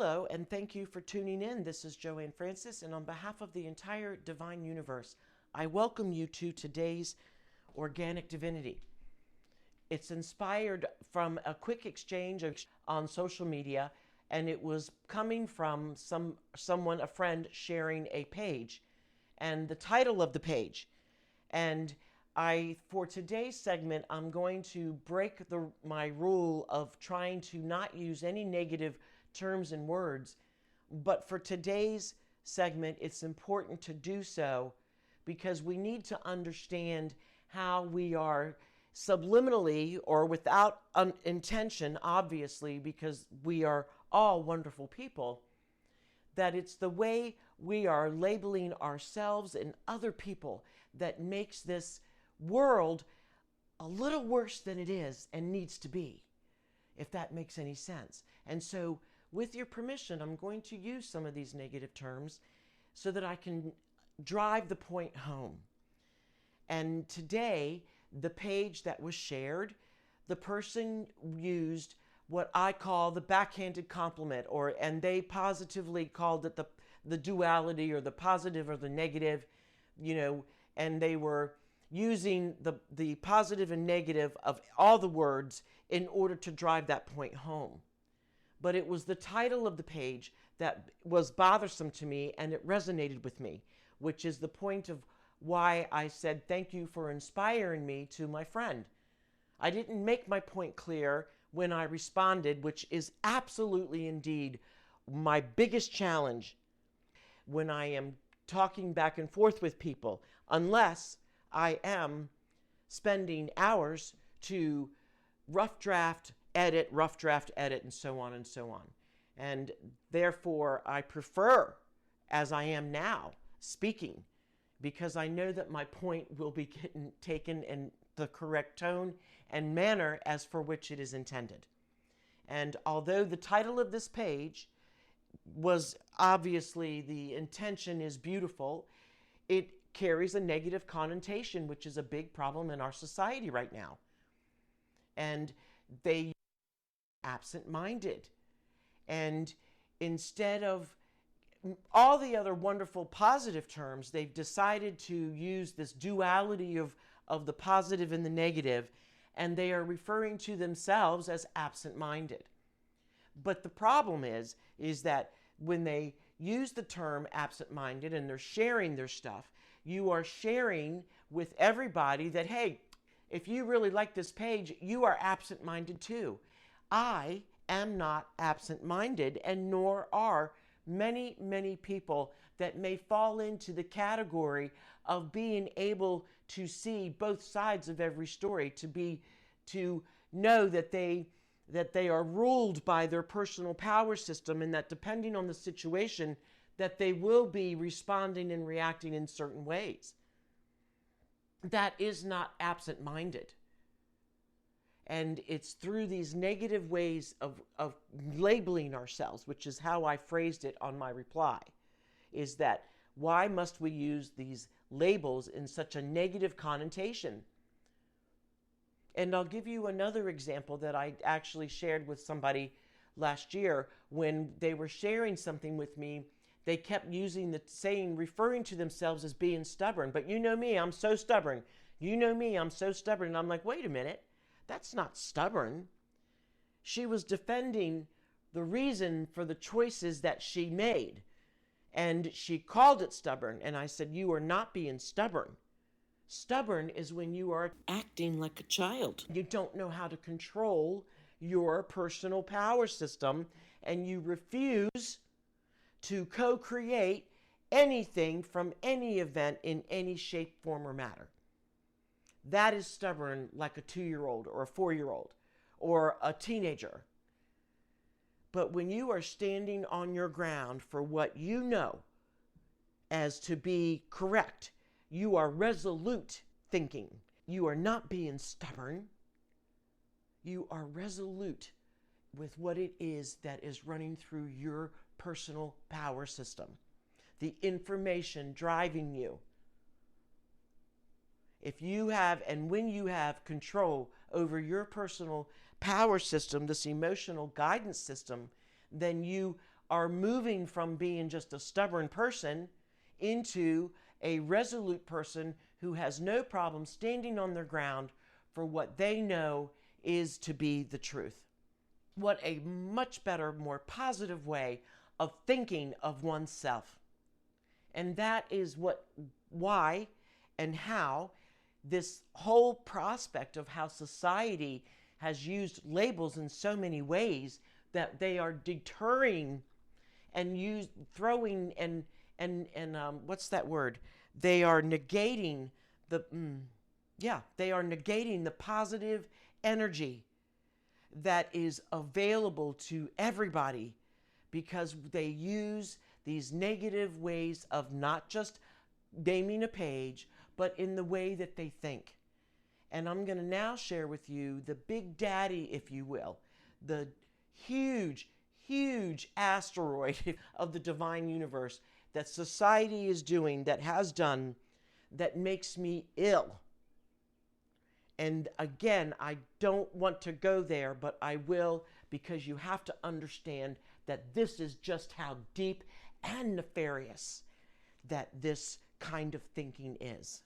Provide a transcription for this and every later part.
Hello, and thank you for tuning in. This is Joanne Francis, and on behalf of the entire Divine Universe, I welcome you to today's Organic Divinity. It's inspired from a quick exchange on social media, and it was coming from someone, a friend, sharing a page, and the title of the page. And for today's segment, I'm going to break my rule of trying to not use any negative terms and words. But for today's segment, it's important to do so because we need to understand how we are subliminally or without intention, obviously, because we are all wonderful people, that it's the way we are labeling ourselves and other people that makes this world a little worse than it is and needs to be, if that makes any sense. And so, with your permission, I'm going to use some of these negative terms so that I can drive the point home. And today, the page that was shared, the person used what I call the backhanded compliment, and they positively called it the duality, or the positive or the negative, and they were using the positive and negative of all the words in order to drive that point home. But it was the title of the page that was bothersome to me, and it resonated with me, which is the point of why I said thank you for inspiring me to my friend. I didn't make my point clear when I responded, which is absolutely indeed my biggest challenge when I am talking back and forth with people, unless I am spending hours to rough draft, edit, and so on and so on. And therefore, I prefer, as I am now, speaking, because I know that my point will be taken in the correct tone and manner as for which it is intended. And although the title of this page was obviously, the intention is beautiful, it carries a negative connotation, which is a big problem in our society right now. And they absent-minded. And instead of all the other wonderful positive terms, they've decided to use this duality of the positive and the negative, and they are referring to themselves as absent-minded. But the problem is that when they use the term absent-minded and they're sharing their stuff, you are sharing with everybody that, hey, if you really like this page, you are absent-minded too. I am not absent-minded, and nor are many, many people that may fall into the category of being able to see both sides of every story, to know that they are ruled by their personal power system, and that depending on the situation, that they will be responding and reacting in certain ways. That is not absent-minded. And it's through these negative ways of labeling ourselves, which is how I phrased it on my reply, is that why must we use these labels in such a negative connotation? And I'll give you another example that I actually shared with somebody last year. When they were sharing something with me, they kept using referring to themselves as being stubborn. But you know me, I'm so stubborn. You know me, I'm so stubborn. And I'm like, wait a minute, that's not stubborn. She was defending the reason for the choices that she made, and she called it stubborn. And I said, you are not being stubborn. Stubborn is when you are acting like a child. You don't know how to control your personal power system, and you refuse to co-create anything from any event in any shape, form, or matter. That is stubborn, like a 2-year-old or a 4-year-old or a teenager. But when you are standing on your ground for what you know as to be correct, you are resolute thinking. You are not being stubborn. You are resolute with what it is that is running through your personal power system, the information driving you. If you have, and when you have control over your personal power system, this emotional guidance system, then you are moving from being just a stubborn person into a resolute person who has no problem standing on their ground for what they know is to be the truth. What a much better, more positive way of thinking of oneself. And that is why and how this whole prospect of how society has used labels in so many ways that they are deterring and throwing and what's that word? They are negating they are negating the positive energy that is available to everybody, because they use these negative ways of not just naming a page, but in the way that they think. And I'm going to now share with you the big daddy, if you will, the huge, huge asteroid of the divine universe that society is doing, that has done, that makes me ill. And again, I don't want to go there, but I will, because you have to understand that this is just how deep and nefarious that this kind of thinking is.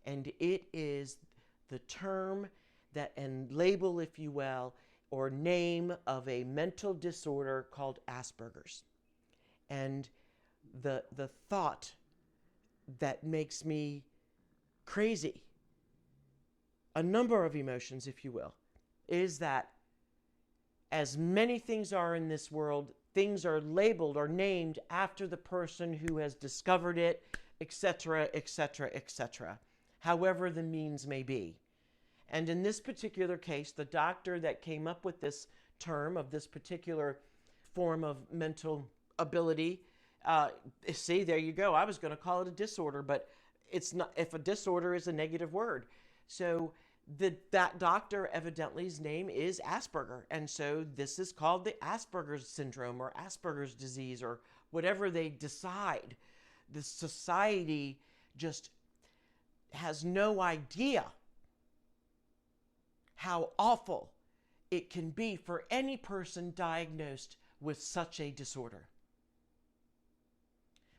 And it is the term that, and label, if you will, or name of a mental disorder called Asperger's. And the thought that makes me crazy, a number of emotions, if you will, is that as many things are in this world, things are labeled or named after the person who has discovered it, etc., etc., etc., however the means may be. And in this particular case, the doctor that came up with this term of this particular form of mental ability, see, there you go. I was going to call it a disorder, but it's not. If a disorder is a negative word. So that doctor, evidently, his name is Asperger. And so this is called the Asperger's syndrome or Asperger's disease or whatever they decide. The society just has no idea how awful it can be for any person diagnosed with such a disorder.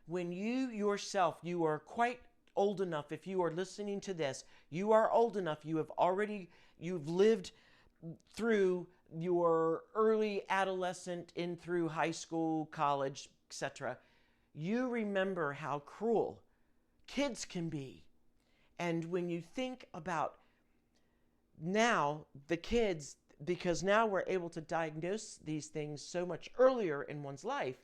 When you yourself, you are quite old enough, if you are listening to this, you are old enough, you've lived through your early adolescent in through high school, college, etc. You remember how cruel kids can be. And when you think about now the kids, because now we're able to diagnose these things so much earlier in one's life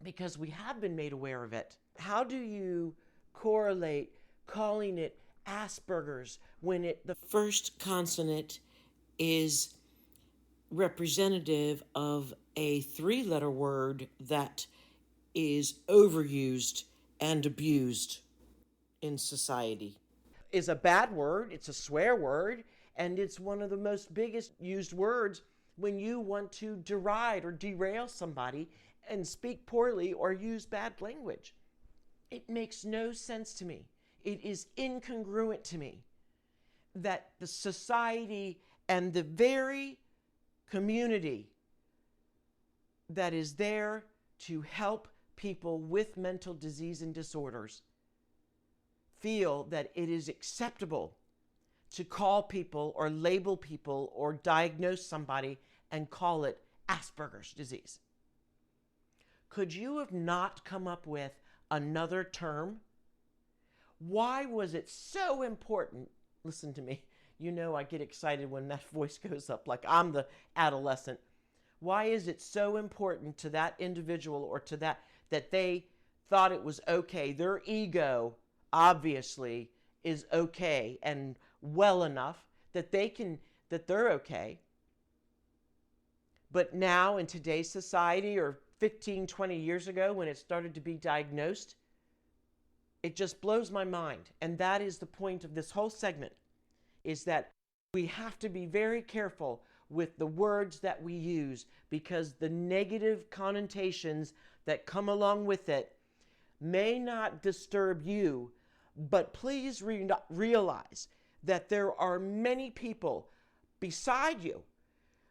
because we have been made aware of it. How do you correlate calling it Asperger's when the first consonant is representative of a three-letter word that is overused and abused in society? Is a bad word, it's a swear word, and it's one of the most biggest used words when you want to deride or derail somebody and speak poorly or use bad language. It makes no sense to me. It is incongruent to me that the society and the very community that is there to help people with mental disease and disorders feel that it is acceptable to call people or label people or diagnose somebody and call it Asperger's disease. Could you have not come up with another term? Why was it so important? Listen to me. You know I get excited when that voice goes up like I'm the adolescent. Why is it so important to that individual or to that they thought it was okay? Their ego, obviously, is okay and well enough that they're okay. But now in today's society, or 15, 20 years ago when it started to be diagnosed, it just blows my mind. And that is the point of this whole segment, is that we have to be very careful with the words that we use, because the negative connotations that come along with it may not disturb you, but please realize that there are many people beside you,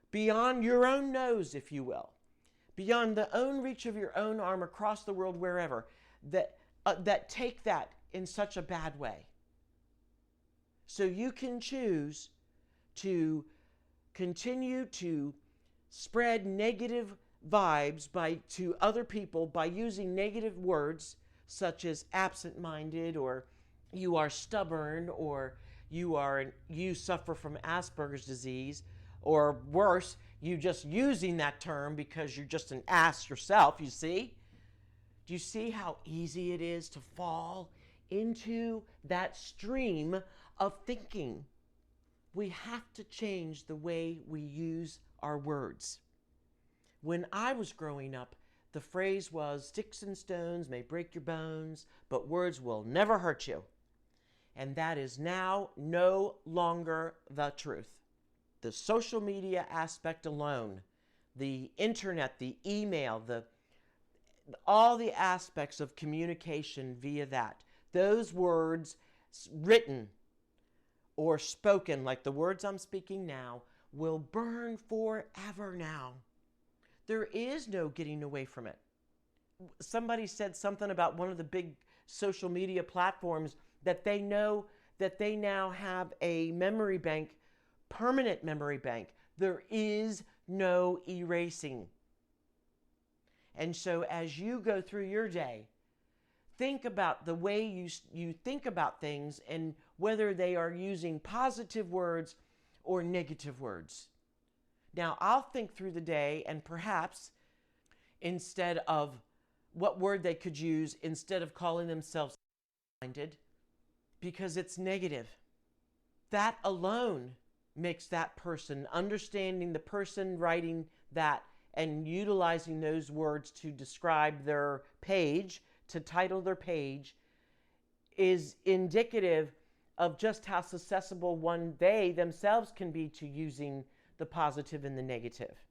beyond your own nose, if you will, beyond the own reach of your own arm across the world, wherever, that take that in such a bad way. So you can choose to continue to spread negative vibes to other people by using negative words such as absent-minded, or you are stubborn, or you suffer from Asperger's disease, or worse, you just using that term because you're just an ass yourself, you see? Do you see how easy it is to fall into that stream of thinking? We have to change the way we use our words. When I was growing up, the phrase was, sticks and stones may break your bones, but words will never hurt you. And that is now no longer the truth. The social media aspect alone, the internet, the email, all the aspects of communication via that, those words written or spoken, like the words I'm speaking now, will burn forever now. There is no getting away from it. Somebody said something about one of the big social media platforms that they know that they now have a memory bank, permanent memory bank. There is no erasing. And so as you go through your day, think about the way you think about things and whether they are using positive words or negative words. Now, I'll think through the day, and perhaps instead of what word they could use, instead of calling themselves minded, because it's negative. That alone makes that person, understanding the person writing that and utilizing those words to describe their page, to title their page, is indicative of just how susceptible one they themselves can be to using the positive and the negative.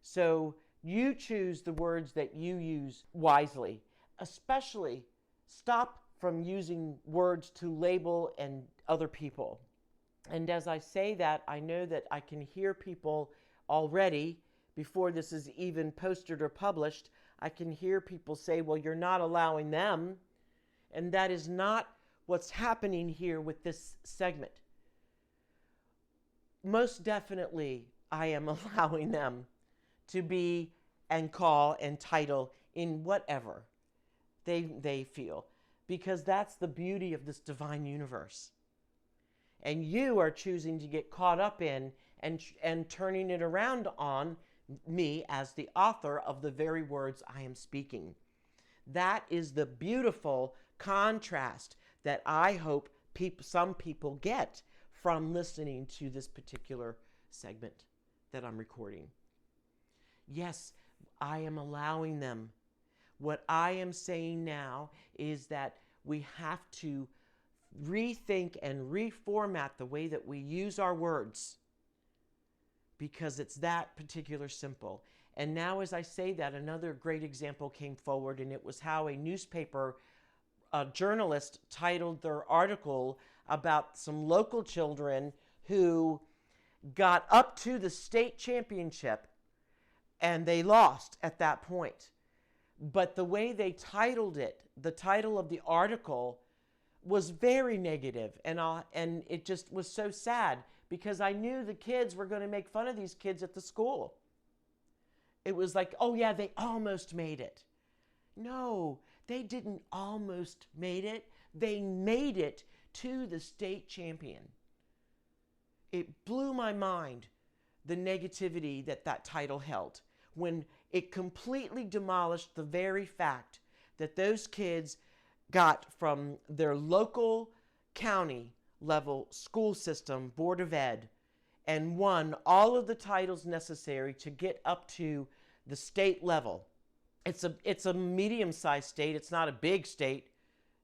So you choose the words that you use wisely. Especially stop from using words to label and other people. And as I say that, I know that I can hear people already, before this is even posted or published, I can hear people say, well, you're not allowing them. And that is not what's happening here with this segment. Most definitely, I am allowing them to be and call and title in whatever they feel, because that's the beauty of this divine universe. And you are choosing to get caught up in and turning it around on me as the author of the very words I am speaking. That is the beautiful contrast that I hope some people get from listening to this particular segment that I'm recording. Yes, I am allowing them. What I am saying now is that we have to rethink and reformat the way that we use our words, because it's that particular simple. And now as I say that, another great example came forward, and it was how a newspaper journalist titled their article about some local children who got up to the state championship and they lost at that point. But the way they titled it, the title of the article, was very negative, and it just was so sad, because I knew the kids were going to make fun of these kids at the school. It was like, oh yeah, they almost made it. No, they didn't almost made it. They made it to the state champion. It blew my mind, the negativity that title held, when it completely demolished the very fact that those kids got from their local county level school system, Board of Ed, and won all of the titles necessary to get up to the state level. It's a medium-sized state. It's not a big state,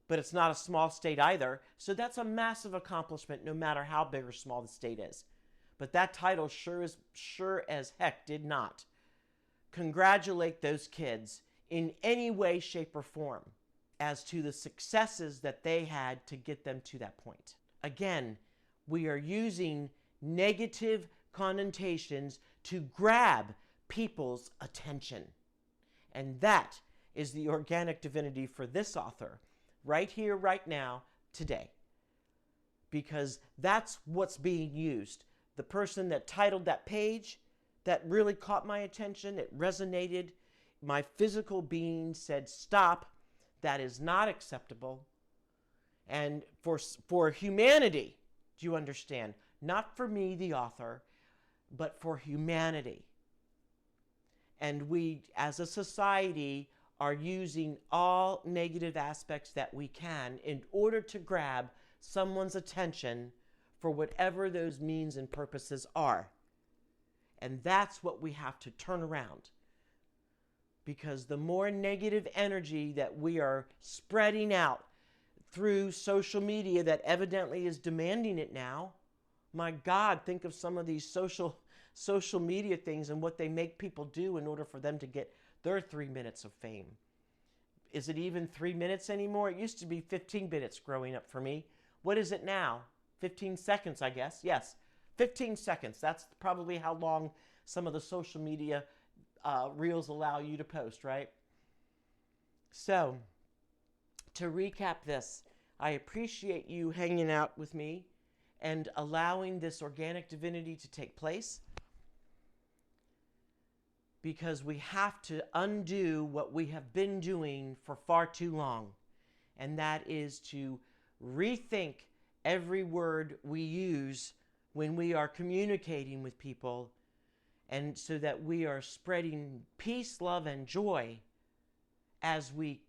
but it's not a small state either. So that's a massive accomplishment, no matter how big or small the state is. But that title sure as heck did not congratulate those kids in any way, shape, or form as to the successes that they had to get them to that point. Again, we are using negative connotations to grab people's attention. And that is the organic divinity for this author, right here, right now, today. Because that's what's being used. The person that titled that page, that really caught my attention, it resonated. My physical being said, stop, that is not acceptable. And for humanity, do you understand? Not for me, the author, but for humanity. And we, as a society, are using all negative aspects that we can in order to grab someone's attention for whatever those means and purposes are. And that's what we have to turn around. Because the more negative energy that we are spreading out through social media that evidently is demanding it now, my God, think of some of these social media things and what they make people do in order for them to get their 3 minutes of fame. Is it even 3 minutes anymore? It used to be 15 minutes growing up for me. What is it now? 15 seconds, I guess. Yes, 15 seconds. That's probably how long some of the social media reels allow you to post, right? So, to recap this, I appreciate you hanging out with me and allowing this organic divinity to take place, because we have to undo what we have been doing for far too long, and that is to rethink every word we use when we are communicating with people, and so that we are spreading peace, love, and joy as we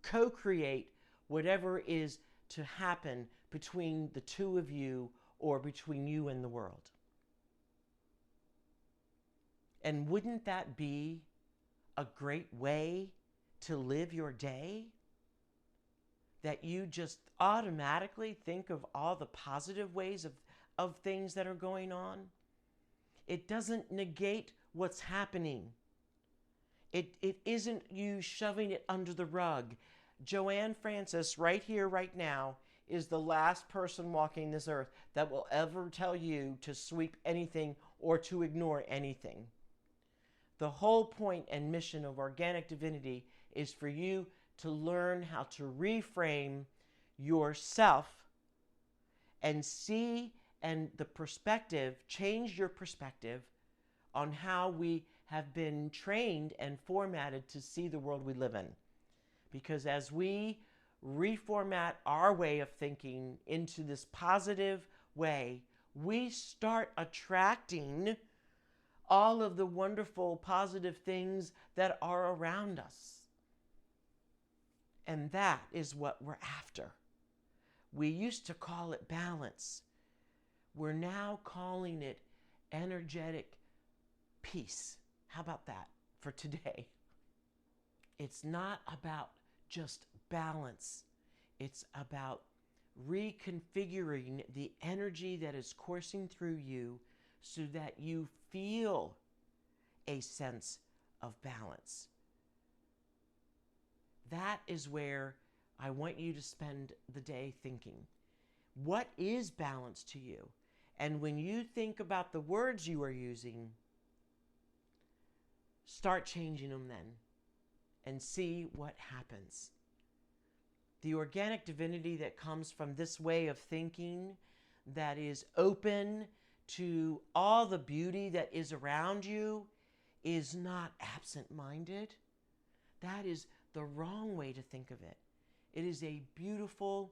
co-create whatever is to happen between the two of you or between you and the world. And wouldn't that be a great way to live your day? That you just automatically think of all the positive ways of things that are going on? It doesn't negate what's happening. It isn't you shoving it under the rug. Joanne Francis, right here, right now, is the last person walking this earth that will ever tell you to sweep anything or to ignore anything. The whole point and mission of Organic Divinity is for you to learn how to reframe yourself and see, and the perspective, change your perspective on how we have been trained and formatted to see the world we live in. Because as we reformat our way of thinking into this positive way, we start attracting all of the wonderful positive things that are around us. And that is what we're after. We used to call it balance. We're now calling it energetic peace. How about that for today? It's not about just balance. It's about reconfiguring the energy that is coursing through you so that you feel a sense of balance. That is where I want you to spend the day thinking. What is balance to you? And when you think about the words you are using, start changing them then and see what happens. The organic divinity that comes from this way of thinking, that is open to all the beauty that is around you, is not absent-minded. That is the wrong way to think of it. It is a beautiful,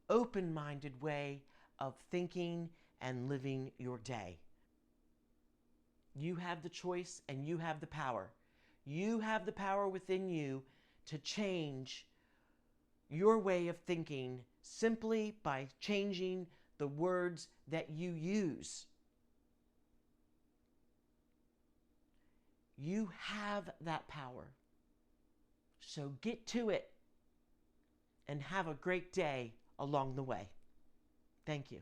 open-minded way of thinking and living your day. You have the choice and you have the power. You have the power within you to change your way of thinking simply by changing the words that you use. You have that power. So get to it and have a great day along the way. Thank you.